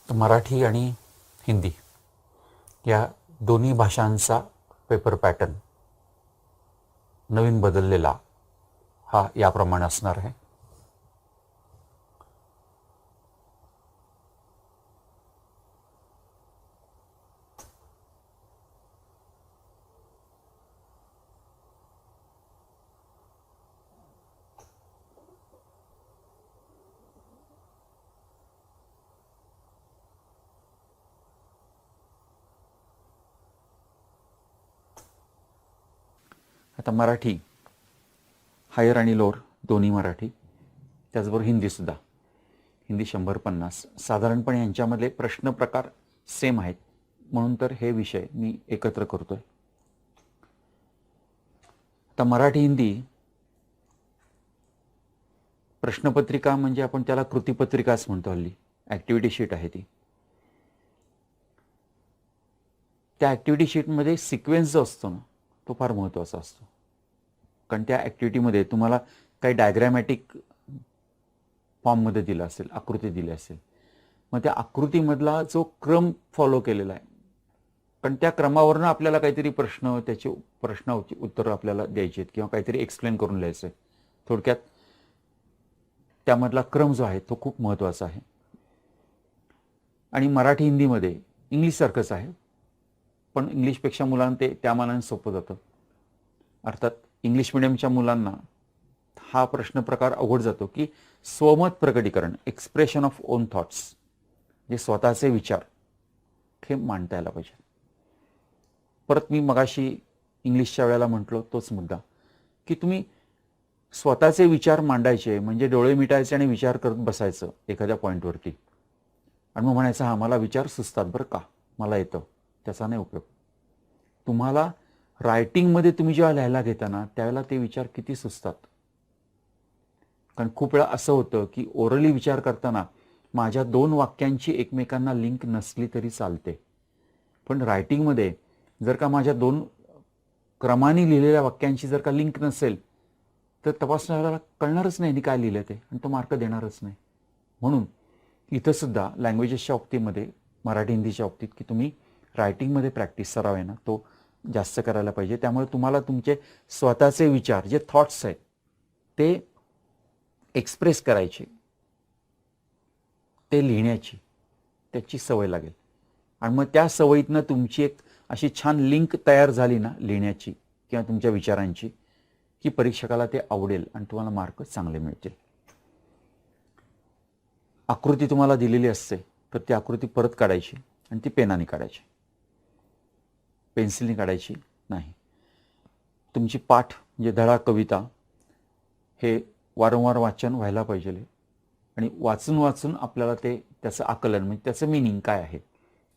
मराठी आणि हिंदी या दोन्ही भाषांचा पेपर पॅटर्न नवीन बदललेला हा याप्रमाणे असणार आहे. आता मराठी हायर आणि लोअर दोन्ही मराठी, त्याचबरोबर हिंदीसुद्धा. हिंदी 150 साधारणपणे यांच्यामधले प्रश्न प्रकार सेम आहेत, म्हणून तर हे विषय मी एकत्र करतोय. आता मराठी हिंदी प्रश्नपत्रिका म्हणजे आपण त्याला कृतीपत्रिकाच म्हणतो हल्ली, ॲक्टिव्हिटी शीट आहे ती. त्या ॲक्टिव्हिटी शीटमध्ये सिक्वेन्स जो असतो ना तो फार महत्त्वाचा असतो, कारण त्या ॲक्टिव्हिटीमध्ये तुम्हाला काही डायग्रॅमॅटिक फॉर्ममध्ये दिलं असेल, आकृती दिली असेल, मग त्या आकृतीमधला जो क्रम फॉलो केलेला आहे, पण त्या क्रमावरनं आपल्याला काहीतरी त्याची प्रश्नाची उत्तरं आपल्याला द्यायची आहेत किंवा काहीतरी एक्सप्लेन करून लिहायचं आहे. थोडक्यात त्यामधला क्रम जो आहे तो खूप महत्त्वाचा आहे. आणि मराठी हिंदीमध्ये इंग्लिशसारखंच आहे, पण इंग्लिशपेक्षा मुलांना ते त्या मानाने सोपं जातं. अर्थात इंग्लिश मिडियमच्या मुलांना हा प्रश्न प्रकार अवघड जातो की स्वमत प्रकटीकरण, एक्सप्रेशन ऑफ ओन थॉट्स, जे स्वतःचे विचार हे मांडता यायला पाहिजे. परत मी मगाशी इंग्लिशच्या वेळेला म्हटलो तोच मुद्दा की तुम्ही स्वतःचे विचार मांडायचे म्हणजे डोळे मिटायचे आणि विचार करत बसायचं एखाद्या पॉईंटवरती, आणि मग म्हणायचं हा मला विचार सुचतात बरं का, मला येतं, त्याचा नाही उपयोग. तुम्हाला रायटिंगमध्ये तुम्ही जेव्हा लिहायला घेता ना त्यावेळेला ते विचार किती सुचतात. कारण खूप वेळा असं होतं की ओरली विचार करताना माझ्या 2 वाक्यांची एकमेकांना लिंक नसली तरी चालते, पण रायटिंगमध्ये जर का माझ्या 2 क्रमाने लिहिलेल्या वाक्यांची जर का लिंक नसेल तर तपासणाऱ्याला कळणारच नाही काय लिहिलं ते, आणि तो मार्क देणारच नाही. म्हणून इथं सुद्धा लँग्वेजेसच्या बाबतीमध्ये, मराठी हिंदीच्या बाबतीत, की तुम्ही रायटिंगमध्ये प्रॅक्टिस सराव आहे ना तो जास्त करायला पाहिजे. त्यामुळे तुम्हाला तुमचे स्वतःचे विचार जे थॉट्स आहेत ते एक्सप्रेस करायचे, ते लिहिण्याची त्याची सवय लागेल. आणि मग त्या सवयीतनं तुमची एक अशी छान लिंक तयार झाली ना लिहिण्याची किंवा तुमच्या विचारांची, की परीक्षकाला ते आवडेल आणि तुम्हाला मार्क चांगले मिळतील. आकृती तुम्हाला दिलेली असते तर ती आकृती परत काढायची आणि ती पेनाने काढायची, पेन्सिलने काढायची नाही. तुमची पाठ म्हणजे धडा, कविता हे वारंवार वाचन व्हायला पाहिजे, आणि वाचून वाचून आपल्याला त्याचं आकलन म्हणजे त्याचं मिनिंग काय आहे,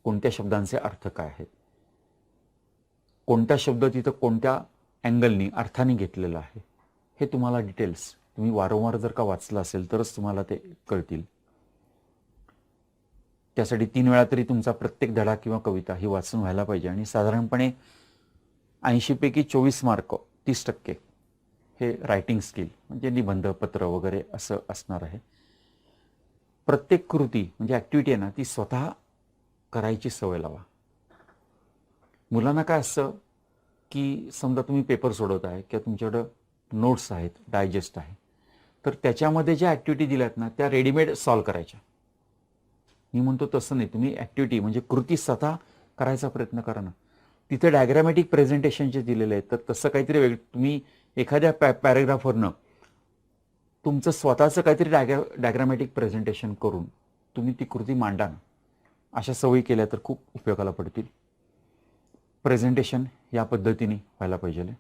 कोणत्या शब्दांचे अर्थ काय आहेत, कोणता शब्द तिथं कोणत्या अँगलनी अर्थाने घेतलेला आहे, हे तुम्हाला डिटेल्स तुम्ही वारंवार जर का वाचलं असेल तरच तुम्हाला ते कळतील. त्यासाठी 3 वेळा तरी तुमचा प्रत्येक धडा किंवा कविता ही वाचून व्हायला पाहिजे. आणि साधारणपणे 80 पैकी 24 मार्क, 30% हे रायटिंग स्किल म्हणजे निबंध, पत्र वगैरे असं असणार आहे. प्रत्येक कृती म्हणजे ॲक्टिव्हिटी आहे ना ती स्वतः करायची सवय लावा. मुलांना काय असतं की समजा तुम्ही पेपर सोडवत आहे किंवा तुमच्याकडं नोट्स आहेत, डायजेस्ट आहे, तर त्याच्यामध्ये ज्या ॲक्टिव्हिटी दिल्यात ना त्या रेडीमेड सॉल्व करायच्या. मी म्हणतो तसं नाही, तुम्ही ॲक्टिव्हिटी म्हणजे कृती स्वतः करायचा प्रयत्न करा ना. तिथे डायग्रॅमॅटिक प्रेझेंटेशन जे दिलेलं आहे तर तसं काहीतरी वेगळं तुम्ही एखाद्या पॅरेग्राफवरनं तुमचं स्वतःचं काहीतरी डायग्रॅमॅटिक प्रेझेंटेशन करून तुम्ही ती कृती मांडा ना. अशा सवयी केल्या तर खूप उपयोगाला पडतील. प्रेझेंटेशन या पद्धतीने व्हायला पाहिजे.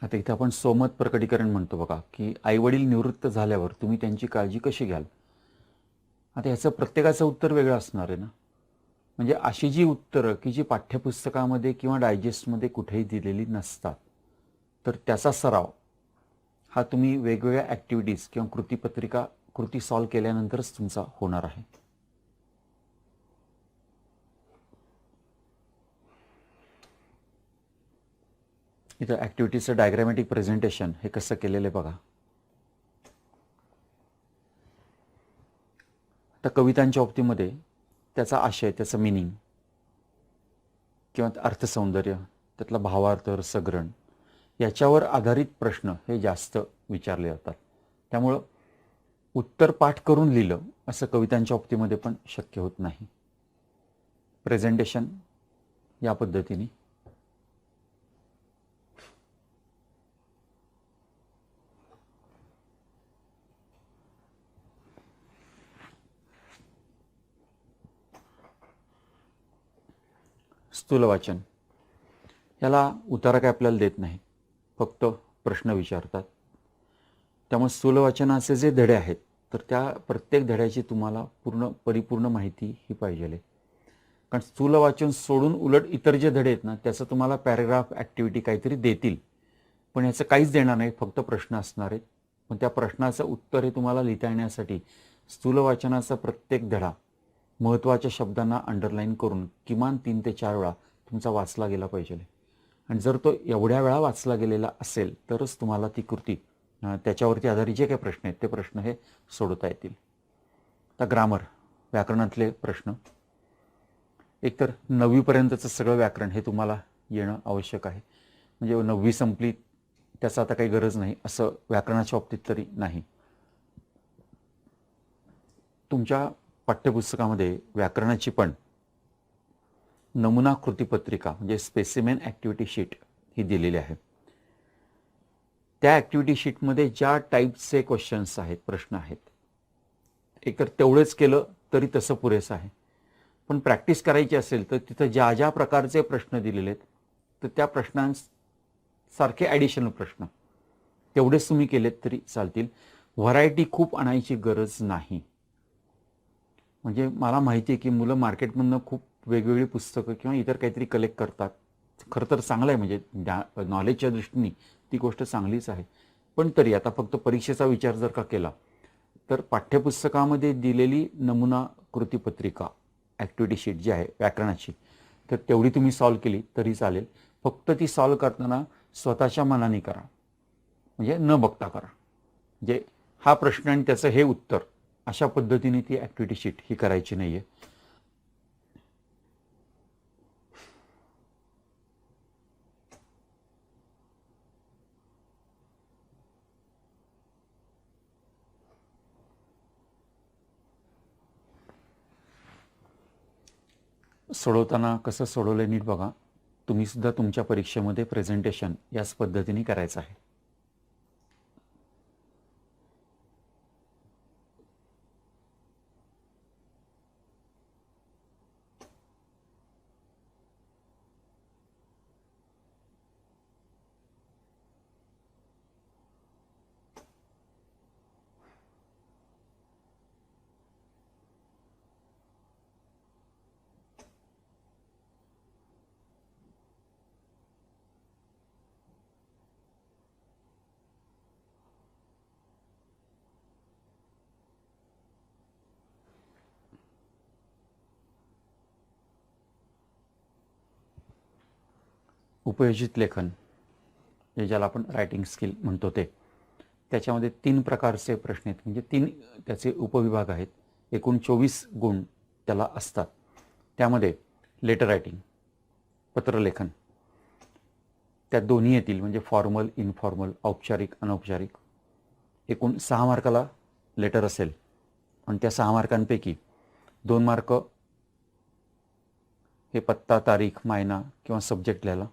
आता इथे आपण सोमत प्रकटीकरण म्हणतो बघा, की आईवडील निवृत्त झाल्यावर तुम्ही त्यांची काळजी कशी घ्याल. आता ह्याचं प्रत्येकाचं उत्तर वेगळं असणार आहे ना. म्हणजे अशी जी उत्तरं की जी पाठ्यपुस्तकामध्ये किंवा डायजेस्टमध्ये कुठेही दिलेली नसतात, तर त्याचा सराव हा तुम्ही वेगवेगळ्या ॲक्टिव्हिटीज किंवा कृती सॉल्व केल्यानंतरच तुमचा होणार आहे. इथं ॲक्टिव्हिटीचं डायग्रॅमॅटिक प्रेझेंटेशन हे कसं केलेलं आहे बघा. आता कवितांच्या बाबतीमध्ये त्याचा आशय, त्याचं मिनिंग किंवा अर्थसौंदर्य, त्यातला भावार्थ, रसग्रहण याच्यावर आधारित प्रश्न हे जास्त विचारले जातात. त्यामुळं उत्तर पाठ करून लिहिलं असं कवितांच्या बाबतीमध्ये पण शक्य होत नाही. प्रेझेंटेशन या पद्धतीने स्थूल वाचन याला उतारा काय आपल्याला देत नाही, फक्त प्रश्न विचारतात. त्यामुळे स्थूल वाचनाचे जे धडे आहेत तर त्या प्रत्येक धड्याची तुम्हाला परिपूर्ण माहिती ही पाहिजे. कारण स्थूल वाचन सोडून उलट इतर जे धडे आहेत ना त्याचं तुम्हाला पॅराग्राफ ॲक्टिव्हिटी काहीतरी देतील, पण याचं काहीच देणार नाही, फक्त प्रश्न असणार आहेत. पण त्या प्रश्नाचं उत्तर हे तुम्हाला लिहिता येण्यासाठी स्थूल वाचनाचा प्रत्येक धडा महत्त्वाच्या शब्दांना अंडरलाईन करून किमान 3 ते 4 वेळा तुमचा वाचला गेला पाहिजे. आणि जर तो एवढ्या वेळा वाचला गेलेला असेल तरच तुम्हाला ती कृती त्याच्यावरती आधारित जे काही प्रश्न आहेत ते प्रश्न हे सोडवता येतील. आता ग्रामर, व्याकरणातले प्रश्न, एकतर 9वीपर्यंतचं सगळं व्याकरण हे तुम्हाला येणं आवश्यक आहे. म्हणजे 9वी संपली त्याचा आता काही गरज नाही असं व्याकरणाच्या बाबतीत तरी नाही. तुमच्या पाठ्यपुस्तकामध्ये व्याकरणाची पण नमुना कृतीपत्रिका म्हणजे स्पेसिमेन ॲक्टिव्हिटी शीट ही दिलेली आहे. त्या ॲक्टिव्हिटी शीटमध्ये ज्या टाईपचे क्वेश्चन्स आहेत, प्रश्न आहेत, एकतर तेवढंच केलं तरी तसं पुरेसं आहे. पण प्रॅक्टिस करायची असेल तर तिथं ज्या ज्या प्रकारचे प्रश्न दिलेले आहेत तर त्या प्रश्नांसारखे ॲडिशनल प्रश्न तेवढेच तुम्ही केलेत तरी चालतील. व्हरायटी खूप आणायची गरज नाही. म्हणजे मला माहिती आहे की मुलं मार्केटमधनं खूप वेगवेगळी पुस्तकं किंवा इतर काहीतरी कलेक्ट करतात. खरं तर चांगलं आहे, म्हणजे नॉलेजच्या दृष्टीने ती गोष्ट चांगलीच आहे. पण तरी आता फक्त परीक्षेचा विचार जर का केला तर पाठ्यपुस्तकामध्ये दिलेली नमुना कृतीपत्रिका ॲक्टिव्हिटी शीट जी आहे व्याकरणाची, तर तेवढी तुम्ही सॉल्व केली तरी चालेल. फक्त ती सॉल्व करताना स्वतःच्या मनाने करा, म्हणजे न बघता करा. म्हणजे हा प्रश्न आणि त्याचं हे उत्तर अशा पद्धतीने ती ॲक्टिव्हिटी शीट ही करायची नाही आहे. सोडवताना कसं सोडवलं नीट बघा. तुम्ही सुद्धा तुमच्या परीक्षेमध्ये प्रेझेंटेशन याच पद्धतीने करायचं आहे. उपयोजित लेखन हे ज्याला आपण रायटिंग स्किल म्हणतो ते, त्याच्यामध्ये 3 प्रकारचे प्रश्न आहेत, म्हणजे 3 त्याचे उपविभाग आहेत. एकूण 24 गुण त्याला असतात. त्यामध्ये लेटर रायटिंग, पत्रलेखन, त्यात दोन्ही येतील, म्हणजे फॉर्मल, इनफॉर्मल, औपचारिक, अनौपचारिक. एकूण 6 मार्काला लेटर असेल आणि त्या 6 मार्कांपैकी 2 मार्क हे पत्ता, तारीख, मायना किंवा सब्जेक्ट लिहायला,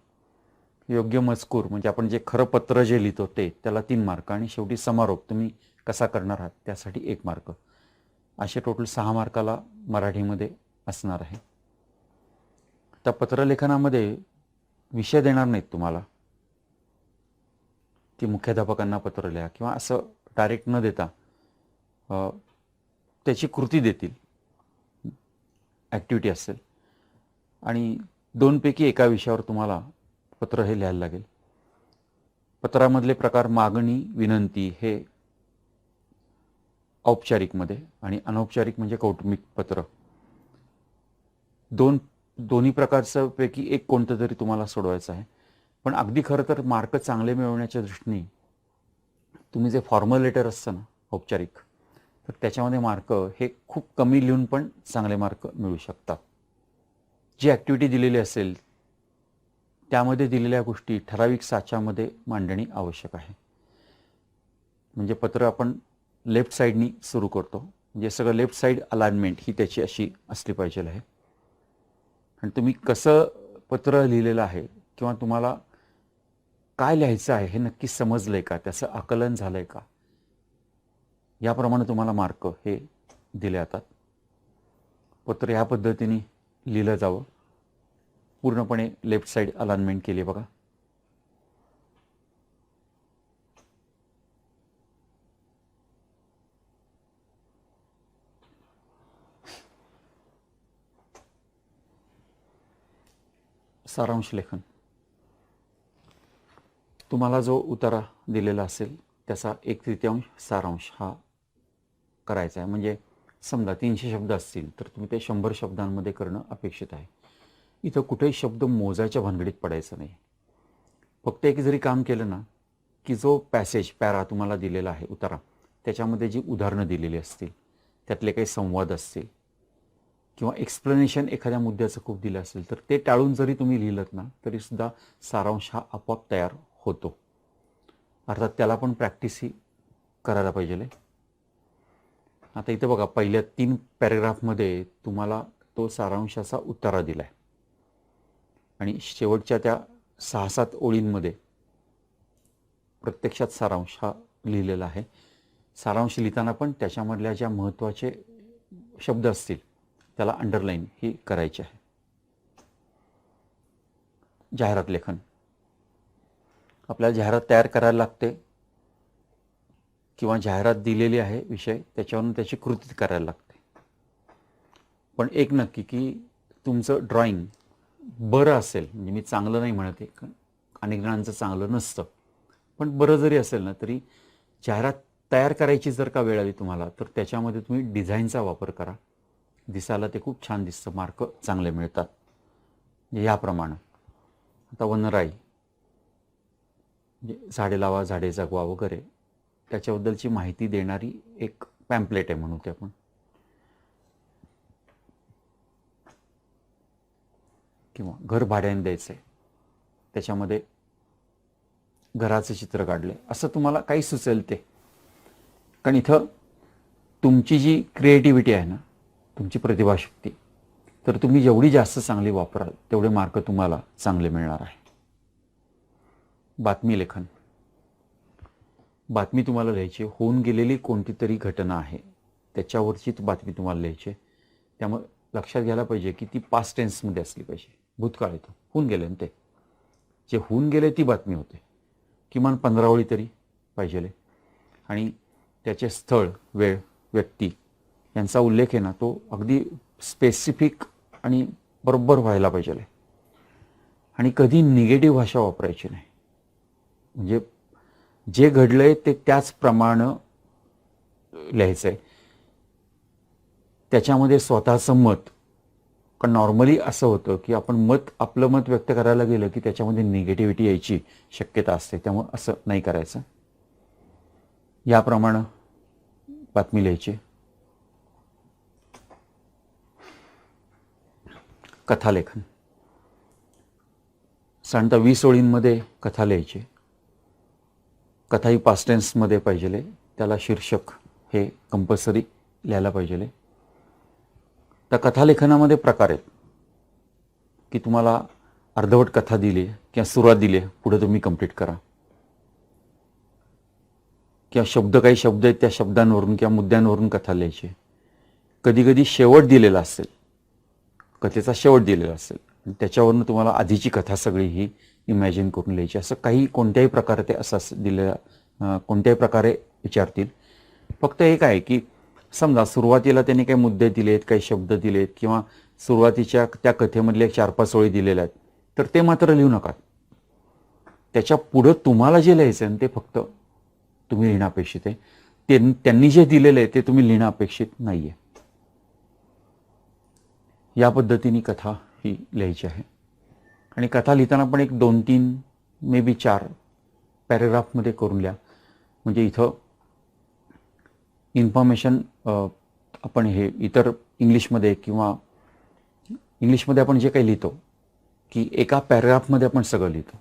योग्य मजकूर म्हणजे आपण जे खरं पत्र जे लिहितो ते, त्याला 3 मार्क, आणि शेवटी समारोप तुम्ही कसा करणार आहात त्यासाठी 1 मार्क. असे टोटल 6 मार्काला मराठीमध्ये असणार आहे. त्या पत्रलेखनामध्ये विषय देणार नाहीत तुम्हाला, की मुख्याध्यापकांना पत्र लिहा किंवा असं डायरेक्ट न देता त्याची कृती देतील, ॲक्टिव्हिटी असेल, आणि 2 पैकी एका विषयावर तुम्हाला पत्र हे लिहायला लागेल. पत्रामधले प्रकार मागणी, विनंती हे औपचारिकमध्ये आणि अनौपचारिक म्हणजे कौटुंबिक पत्र. दोन्ही प्रकारचं पैकी एक कोणतं तरी तुम्हाला सोडवायचं आहे. पण अगदी खरं तर मार्क चांगले मिळवण्याच्या दृष्टीने तुम्ही जे फॉर्मल लेटर असतं ना औपचारिक, तर त्याच्यामध्ये मार्क हे खूप कमी लिहून पण चांगले मार्क मिळू शकतात. जी ॲक्टिव्हिटी दिलेली असेल त्यामध्ये दिलेल्या गोष्टी ठराविक साच्यामध्ये मांडणी आवश्यक आहे. म्हणजे पत्र आपण लेफ्ट साईडनी सुरू करतो, म्हणजे सगळं लेफ्ट साईड अलाइनमेंट ही त्याची अशी असली पाहिजे आहे. आणि तुम्ही कसं पत्र लिहिलेलं आहे किंवा तुम्हाला काय लिहायचं आहे हे नक्की समजलं आहे का, त्याचं आकलन झालं आहे का, याप्रमाणे तुम्हाला मार्क हे दिले जातात. पत्र ह्या पद्धतीने लिहिलं जावं. पूर्णपणे लेफ्ट साईड अलाइनमेंट केली बघा. सारांश लेखन. तुम्हाला जो उतारा दिलेला असेल त्याचा 1/3 सारांश हा करायचा आहे. म्हणजे समजा 300 शब्द असतील तर तुम्ही ते 100 शब्दांमध्ये करणं अपेक्षित आहे. इथं कुठेही शब्द मोजायच्या भानगडीत पडायचं नाही. फक्त एक जरी काम केलं ना की जो पॅरा तुम्हाला दिलेला आहे उतारा, त्याच्यामध्ये जी उदाहरणं दिलेली असतील, त्यातले काही संवाद असतील किंवा एक्सप्लेनेशन एखाद्या मुद्द्याचं खूप दिलं असेल तर ते टाळून जरी तुम्ही लिहिलं ना तरीसुद्धा सारांश हा आपोआप तयार होतो. अर्थात त्याला पण प्रॅक्टिस ही करायला पाहिजे. आता इथं बघा, पहिल्या 3 पॅरेग्राफमध्ये तुम्हाला तो सारांशाचा उतारा दिला आहे आणि शेवटच्या त्या 6-7 ओळींमध्ये प्रत्यक्षात सारांश हा लिहिलेला आहे. सारांश लिहिताना पण त्याच्यामधल्या ज्या महत्त्वाचे शब्द असतील त्याला अंडरलाईन ही करायची आहे. जाहिरात लेखन. आपल्याला जाहिरात तयार करायला लागते किंवा जाहिरात दिलेली आहे विषय, त्याच्यावरून त्याची कृती करायला लागते. पण एक नक्की की तुमचं ड्रॉइंग बरं असेल, म्हणजे मी चांगलं नाही म्हणत आहे, अनेक जणांचं चांगलं नसतं, पण बरं जरी असेल ना तरी जाहिरात तयार करायची जर का वेळ आली तुम्हाला तर त्याच्यामध्ये तुम्ही डिझाईनचा वापर करा. दिसायला ते खूप छान दिसतं, मार्क चांगले मिळतात. याप्रमाणे आता वनराई म्हणजे झाडे लावा, झाडे जगवा वगैरे त्याच्याबद्दलची माहिती देणारी एक पॅम्पलेट आहे म्हणू ते आपण. किंवा घर भाड्याने द्यायचं आहे, त्याच्यामध्ये घराचं चित्र काढले, असं तुम्हाला काही सुचेल ते. कारण इथं तुमची जी क्रिएटिव्हिटी आहे ना, तुमची प्रतिभाशक्ती, तर तुम्ही जेवढी जास्त चांगली वापराल तेवढे मार्क तुम्हाला चांगले मिळणार आहे. बातमी लेखन. बातमी तुम्हाला लिहायची, होऊन गेलेली कोणती तरी घटना आहे त्याच्यावरची बातमी तुम्हाला लिहायची. त्यामुळे लक्षात घ्यायला पाहिजे की ती पास्ट टेन्समध्ये असली पाहिजे. भूतकाळ येतो, होऊन गेले ना, ते जे होऊन गेले ती बातमी होते. किमान 15 ओळी तरी पाहिजे. आणि त्याचे स्थळ, वेळ, व्यक्ती यांचा उल्लेख आहे ना तो अगदी स्पेसिफिक आणि बरोबर व्हायला पाहिजे. आणि कधी निगेटिव्ह भाषा वापरायची नाही. म्हणजे जे घडलंय ते त्याचप्रमाणे लिहायचं आहे. त्याच्यामध्ये स्वतःचं मत, कारण नॉर्मली असं होतं की आपण आपलं मत व्यक्त करायला गेलं की त्याच्यामध्ये निगेटिव्हिटी यायची शक्यता असते. त्यामुळे असं नाही करायचं. याप्रमाणे बातमी लिहायची. कथालेखन. साधारणतः 20 ओळींमध्ये कथा लिहायची. कथा ही पास्ट टेन्समध्ये पाहिजे. त्याला शीर्षक हे कंपल्सरी लिहायला पाहिजे. त्या कथालेखनामध्ये प्रकार आहेत की तुम्हाला अर्धवट कथा दिली किंवा सुरुवात दिली, पुढे तुम्ही कंप्लीट करा. किंवा काही शब्द आहेत त्या शब्दांवरून किंवा मुद्द्यांवरून कथा लिहायची. कधी कधी शेवट दिलेला असेल, कथेचा शेवट दिलेला असेल, त्याच्यावरून तुम्हाला आधीची कथा सगळी ही इमॅजिन करून लिहायची. असं काही कोणत्याही प्रकारे ते असं दिलेलं कोणत्याही प्रकारे विचारतील. फक्त एक आहे की समजा सुरुवातीला त्यांनी काही मुद्दे दिलेत, काही शब्द दिलेत किंवा सुरुवातीच्या त्या कथेमधले 4-5 ओळी दिलेल्या आहेत, तर ते मात्र लिहू नका. त्याच्या पुढं तुम्हाला जे लिहायचं आहे ते फक्त तुम्ही लिहिणं अपेक्षित आहे. त्यांनी जे दिलेलं आहे ते तुम्ही लिहिणं अपेक्षित नाही आहे. या पद्धतीने कथा ही लिहायची आहे. आणि कथा लिहिताना पण एक 2-3 मे बी 4 पॅरेग्राफमध्ये करून लिहा. म्हणजे इथं इन्फॉर्मेशन आपण हे इतर इंग्लिशमध्ये किंवा इंग्लिशमध्ये आपण जे काही लिहितो की एका पॅरेग्राफमध्ये आपण सगळं लिहितो,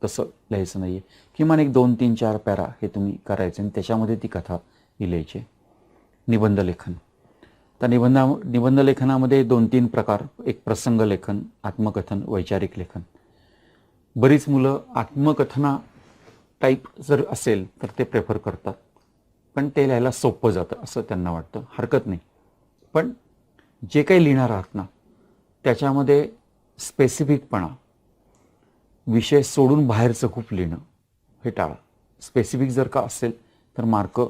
तसं लिहायचं नाही आहे. किमान एक 2-3-4 पॅरा हे तुम्ही करायचं आणि त्याच्यामध्ये ती कथा ही लिहायची. निबंध लेखन. तर निबंध लेखनामध्ये 2-3 प्रकार. एक प्रसंग लेखन, आत्मकथन, वैचारिक लेखन. बरीच मुलं आत्मकथना टाईप जर असेल तर ते प्रेफर करतात, पण ते लिहायला सोपं जातं असं त्यांना वाटतं. हरकत नाही, पण जे काही लिहिणार आहात ना त्याच्यामध्ये स्पेसिफिकपणा, विषय सोडून बाहेरचं खूप लिहिणं हे टाळा. स्पेसिफिक जर का असेल तर मार्क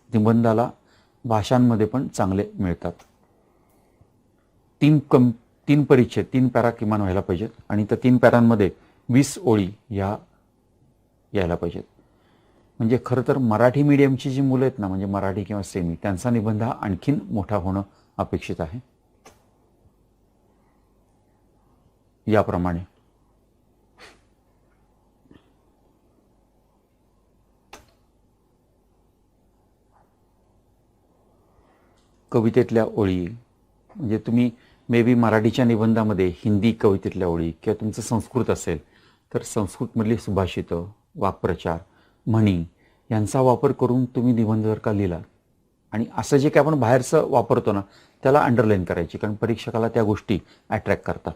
निबंधाला भाषांमध्ये पण चांगले मिळतात. 3 परिच्छेद, 3 पॅरा किमान व्हायला पाहिजेत आणि त्या 3 पॅरांमध्ये 20 ओळी ह्या यायला पाहिजेत. म्हणजे खरं तर मराठी मीडियमची जी मुलं आहेत ना, म्हणजे मराठी किंवा सेमी, त्यांचा निबंध हा आणखीन मोठा होणं अपेक्षित आहे. याप्रमाणे कवितेतल्या ओळी, म्हणजे तुम्ही मे बी मराठीच्या निबंधामध्ये हिंदी कवितेतल्या ओळी किंवा तुमचं संस्कृत असेल तर संस्कृतमधली सुभाषितं, वाक्प्रचार, म्हणी यांचा वापर करून तुम्ही निबंध जर का लिहिला आणि असं जे काही आपण बाहेरचं वापरतो ना त्याला अंडरलाईन करायची, कारण परीक्षकाला त्या गोष्टी अट्रॅक्ट करतात.